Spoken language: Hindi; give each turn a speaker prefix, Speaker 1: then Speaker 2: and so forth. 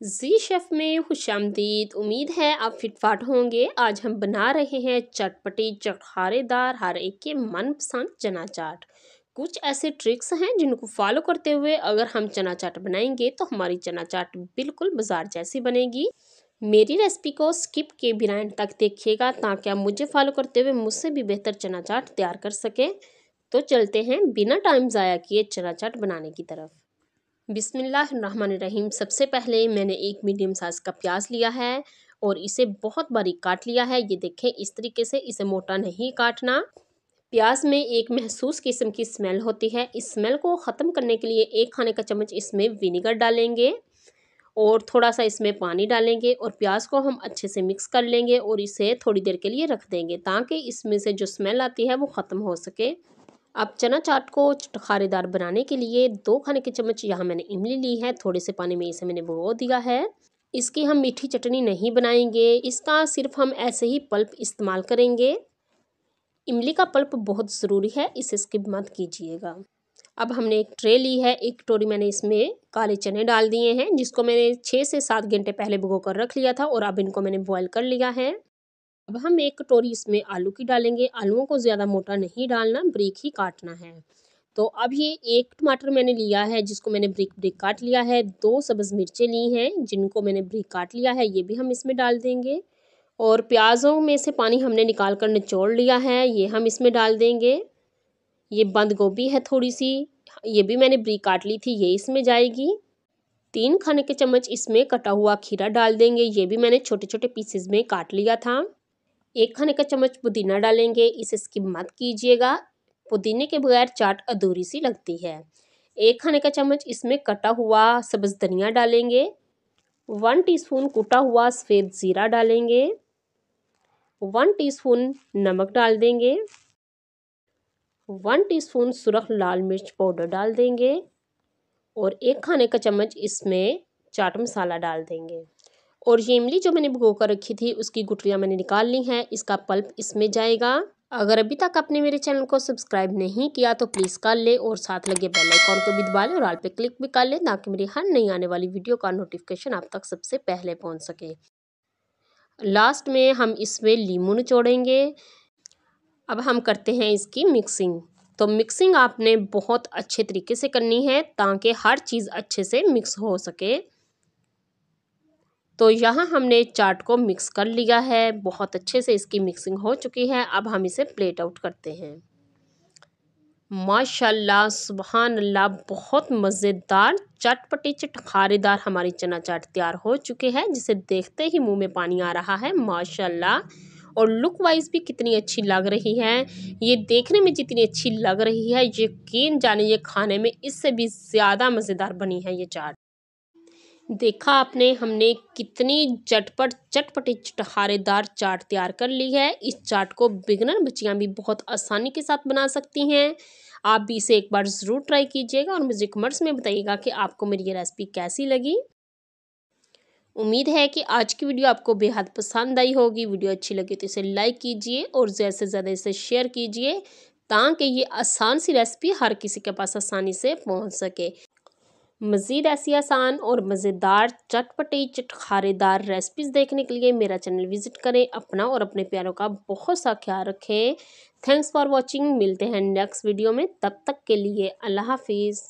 Speaker 1: जी शेफ में खुशामदीद। उम्मीद है आप फिटफाट होंगे। आज हम बना रहे हैं चटपटी चटखारेदार हर एक के मनपसंद चना चाट। कुछ ऐसे ट्रिक्स हैं जिनको फॉलो करते हुए अगर हम चना चाट बनाएंगे तो हमारी चना चाट बिल्कुल बाजार जैसी बनेगी। मेरी रेसिपी को स्किप किए बिना एंड तक देखिएगा ताकि आप मुझे फॉलो करते हुए मुझसे भी बेहतर चना चाट तैयार कर सकें। तो चलते हैं बिना टाइम ज़ाया किए चना चाट बनाने की तरफ। बिस्मिल्लाहिर्रहमानिर्रहीम। सबसे पहले मैंने एक मीडियम साइज़ का प्याज लिया है और इसे बहुत बारीक काट लिया है। ये देखें, इस तरीके से, इसे मोटा नहीं काटना। प्याज में एक महसूस किस्म की स्मेल होती है। इस स्मेल को ख़त्म करने के लिए 1 खाने का चम्मच इसमें विनेगर डालेंगे और थोड़ा सा इसमें पानी डालेंगे और प्याज को हम अच्छे से मिक्स कर लेंगे और इसे थोड़ी देर के लिए रख देंगे ताकि इसमें से जो स्मेल आती है वो ख़त्म हो सके। अब चना चाट को चटखारेदार बनाने के लिए 2 खाने के चम्मच यहाँ मैंने इमली ली है। थोड़े से पानी में इसे मैंने भिगो दिया है। इसकी हम मीठी चटनी नहीं बनाएंगे, इसका सिर्फ हम ऐसे ही पल्प इस्तेमाल करेंगे। इमली का पल्प बहुत ज़रूरी है, इसे स्किप मत कीजिएगा। अब हमने एक ट्रे ली है। एक कटोरी मैंने इसमें काले चने डाल दिए हैं जिसको मैंने 6 से 7 घंटे पहले भिगो कर रख लिया था और अब इनको मैंने बॉयल कर लिया है। अब हम एक कटोरी इसमें आलू की डालेंगे। आलूओं को ज़्यादा मोटा नहीं डालना, ब्रीक ही काटना है। तो अब ये 1 टमाटर मैंने लिया है जिसको मैंने ब्रीक ब्रीक काट लिया है। 2 सब्ज़ मिर्चें ली हैं जिनको मैंने ब्रीक काट लिया है, ये भी हम इसमें डाल देंगे। और प्याज़ों में से पानी हमने निकाल कर निचोड़ लिया है, ये हम इसमें डाल देंगे। ये बंद गोभी है थोड़ी सी, ये भी मैंने ब्रीक काट ली थी, ये इसमें जाएगी। 3 खाने के चम्मच इसमें कटा हुआ खीरा डाल देंगे, ये भी मैंने छोटे छोटे पीसेज में काट लिया था। 1 खाने का चम्मच पुदीना डालेंगे, इसे स्किप मत कीजिएगा। पुदीने के बगैर चाट अधूरी सी लगती है। 1 खाने का चम्मच इसमें कटा हुआ सब्ज़ धनिया डालेंगे। 1 टीस्पून कुटा हुआ सफ़ेद ज़ीरा डालेंगे। 1 टीस्पून नमक डाल देंगे। 1 टीस्पून सुरख लाल मिर्च पाउडर डाल देंगे और 1 खाने का चम्मच इसमें चाट मसाला डाल देंगे। और ये इमली जो मैंने भिगो कर रखी थी उसकी गुठलियाँ मैंने निकाल ली हैं, इसका पल्प इसमें जाएगा। अगर अभी तक आपने मेरे चैनल को सब्सक्राइब नहीं किया तो प्लीज़ कर ले और साथ लगे बेल आइकॉन को भी दबा लें और ऑल पे क्लिक भी कर लें ताकि मेरी हर नई आने वाली वीडियो का नोटिफिकेशन आप तक सबसे पहले पहुंच सके। लास्ट में हम इसमें लीमू निचोड़ेंगे। अब हम करते हैं इसकी मिक्सिंग। तो मिक्सिंग आपने बहुत अच्छे तरीके से करनी है ताकि हर चीज़ अच्छे से मिक्स हो सके। तो यहाँ हमने चाट को मिक्स कर लिया है, बहुत अच्छे से इसकी मिक्सिंग हो चुकी है। अब हम इसे प्लेट आउट करते हैं। माशाल्लाह सुबहान अल्लाह, बहुत मज़ेदार चटपटी चटखारेदार हमारी चना चाट तैयार हो चुके हैं जिसे देखते ही मुंह में पानी आ रहा है माशाल्लाह। और लुक वाइज भी कितनी अच्छी लग रही है, ये देखने में जितनी अच्छी लग रही है यकीन जानिए ये खाने में इससे भी ज़्यादा मज़ेदार बनी है ये चाट। देखा आपने, हमने कितनी झटपट चटपटी चटखारेदार चाट तैयार कर ली है। इस चाट को बिगनर बच्चियां भी बहुत आसानी के साथ बना सकती हैं। आप भी इसे एक बार ज़रूर ट्राई कीजिएगा और मुझे कमेंट्स में बताइएगा कि आपको मेरी ये रेसिपी कैसी लगी। उम्मीद है कि आज की वीडियो आपको बेहद पसंद आई होगी। वीडियो अच्छी लगी तो इसे लाइक कीजिए और ज़्यादा से ज़्यादा इसे शेयर कीजिए ताकि ये आसान सी रेसिपी हर किसी के पास आसानी से पहुँच सके। मज़ीद ऐसी आसान और मज़ेदार चटपटी चटखारेदार रेसिपीज़ देखने के लिए मेरा चैनल विज़िट करें। अपना और अपने प्यारों का बहुत सा ख्याल रखें। Thanks for watching. मिलते हैं नेक्स्ट वीडियो में, तब तक के लिए अल्लाह हाफिज़।